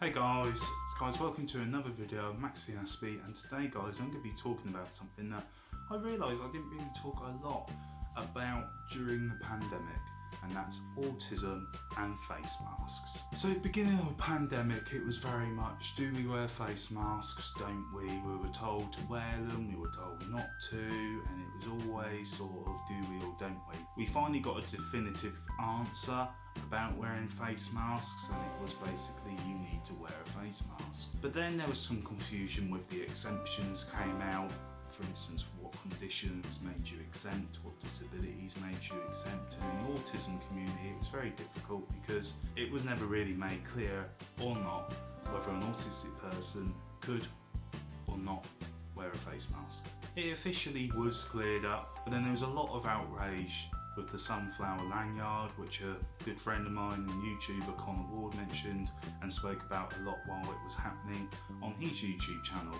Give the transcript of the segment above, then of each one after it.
Hey guys, welcome to another video of MaxiAspie, and today guys I'm going to be talking about something that I realised I didn't really talk a lot about during the pandemic, and that's autism and face masks. So at the beginning of the pandemic it was very much, do we wear face masks, don't we? We were told to wear them, we were told not to, and it was always sort of do we or don't we. We finally got a definitive answer about wearing face masks, and it was basically you need to wear a face mask. But then there was some confusion with the exemptions came out. For instance, what conditions made you exempt, what disabilities made you exempt. And in the autism community it was very difficult because it was never really made clear or not whether an autistic person could or not wear a face mask. It officially was cleared up, but then there was a lot of outrage with the sunflower lanyard, which a good friend of mine and YouTuber Connor Ward mentioned and spoke about a lot while it was happening on his YouTube channel.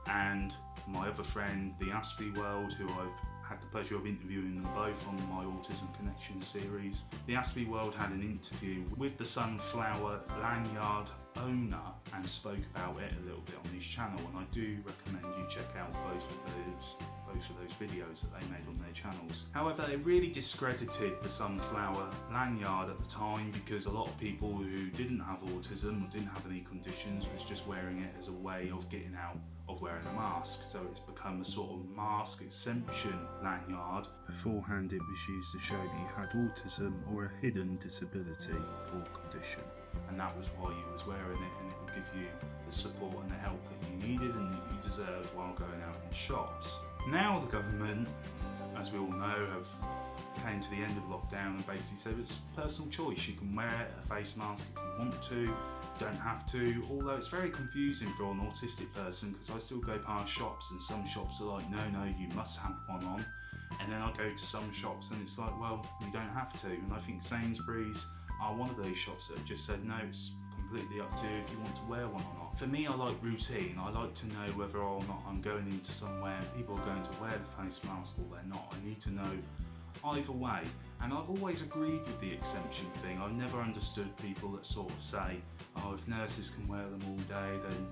And my other friend, the Aspie World, who I've had the pleasure of interviewing them both on my Autism Connection series. The Aspie World had an interview with the sunflower lanyard owner and spoke about it a little bit on his channel, and I do recommend you check out both of those videos that they made on their channels. However, they really discredited the sunflower lanyard at the time because a lot of people who didn't have autism or didn't have any conditions was just wearing it as a way of getting out of wearing a mask. So it's become a sort of mask exemption lanyard. Beforehand it was used to show that you had autism or a hidden disability or condition, and that was why you was wearing it, and it would give you the support and the help that you needed and that you deserved while going out in shops. Now the government, as we all know, have came to the end of lockdown and basically said it's personal choice. You can wear a face mask if you want to, you don't have to, although it's very confusing for an autistic person because I still go past shops and some shops are like, no, you must have one on. And then I go to some shops and it's like, well, you don't have to. And I think Sainsbury's are one of those shops that have just said, no, it's completely up to you if you want to wear one or not. For me, I like routine. I like to know whether or not I'm going into somewhere and people are going to wear the face mask or they're not. I need to know either way. And I've always agreed with the exemption thing. I've never understood people that sort of say, oh, if nurses can wear them all day, then,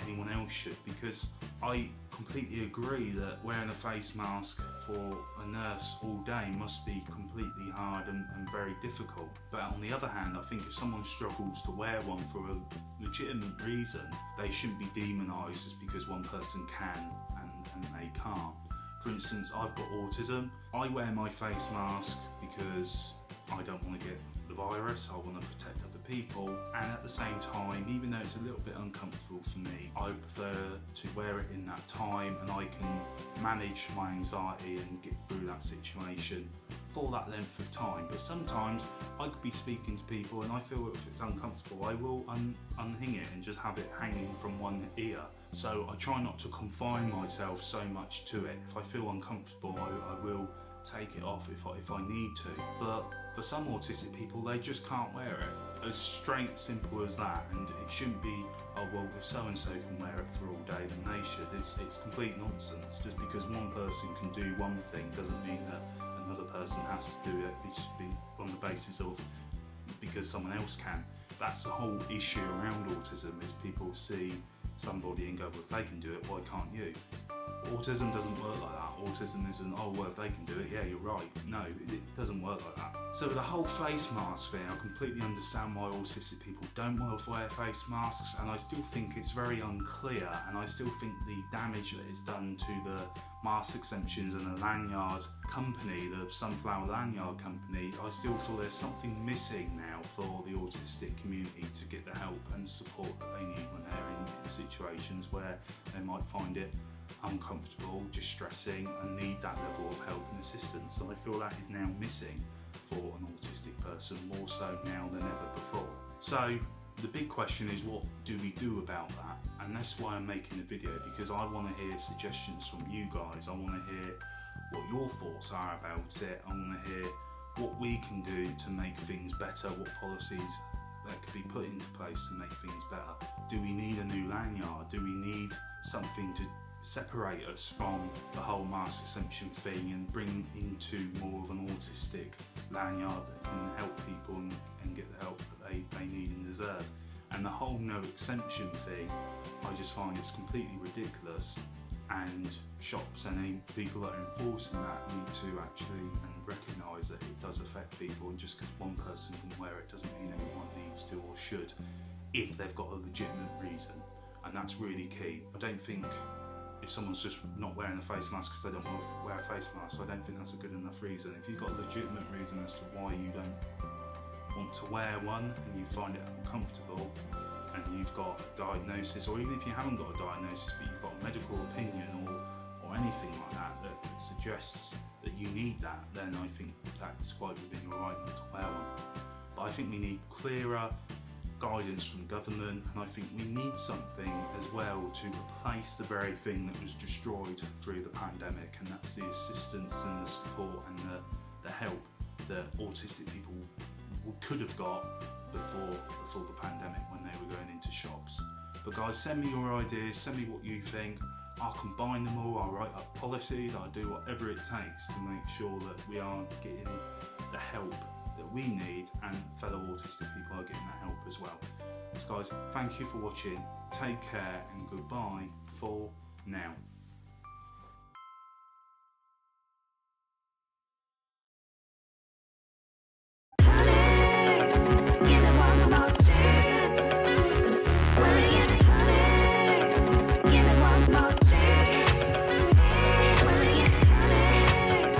anyone else should, because I completely agree that wearing a face mask for a nurse all day must be completely hard and very difficult. But on the other hand, I think if someone struggles to wear one for a legitimate reason, they shouldn't be demonised just because one person can and they can't. For instance, I've got autism. I wear my face mask because I don't want to get the virus, I want to protect other people, and at the same time, even though it's a little bit uncomfortable for me, I prefer to wear it in that time and I can manage my anxiety and get through that situation for that length of time. But sometimes I could be speaking to people and I feel if it's uncomfortable, I will unhing it and just have it hanging from one ear. So I try not to confine myself so much to it. If I feel uncomfortable, I will take it off if I need to. But for some autistic people, they just can't wear it. As straight, simple as that. And it shouldn't be, oh well, if so and so can wear it for all day, then they should. It's complete nonsense. Just because one person can do one thing doesn't mean that another person has to do it. It should be on the basis of because someone else can. That's the whole issue around autism, is people see somebody and go, well, if they can do it, why can't you? Autism doesn't work like that. Autism isn't, oh well, if they can do it, yeah, you're right. No, it doesn't work like that. So the whole face mask thing, I completely understand why autistic people don't want to wear face masks, and I still think it's very unclear, and I still think the damage that it's done to the mask exemptions and the lanyard company, the sunflower lanyard company, I still feel there's something missing now for the autistic community to get the help and support that they need when they're in situations where they might find it uncomfortable, distressing, and need that level of help and assistance. So I feel that is now missing for an autistic person, more so now than ever before. So the big question is, what do we do about that? And that's why I'm making the video, because I want to hear suggestions from you guys. I want to hear what your thoughts are about it. I want to hear what we can do to make things better, what policies that could be put into place to make things better. Do we need a new lanyard? Do we need something to separate us from the whole mask exemption thing and bring into more of an autistic lanyard that can help people and get the help that they need and deserve? And the whole no exemption thing, I just find it's completely ridiculous, and shops and any people that are enforcing that need to actually recognise that it does affect people, and just because one person can wear it doesn't mean everyone needs to or should, if they've got a legitimate reason. And that's really key. I don't think if someone's just not wearing a face mask because they don't want to wear a face mask, I don't think that's a good enough reason. If you've got a legitimate reason as to why you don't want to wear one and you find it uncomfortable, and you've got a diagnosis, or even if you haven't got a diagnosis but you've got a medical opinion or anything like that that suggests that you need that, then I think that's quite within your right not to wear one. But I think we need clearer guidance from government, and I think we need something as well to replace the very thing that was destroyed through the pandemic, and that's the assistance and the support and the help that autistic people could have got before the pandemic when they were going into shops. But guys, send me your ideas, send me what you think. I'll combine them all, I'll write up policies, I'll do whatever it takes to make sure that we are getting the help that we need, and fellow autistic people are getting that help as well. So guys, thank you for watching, take care and goodbye for now.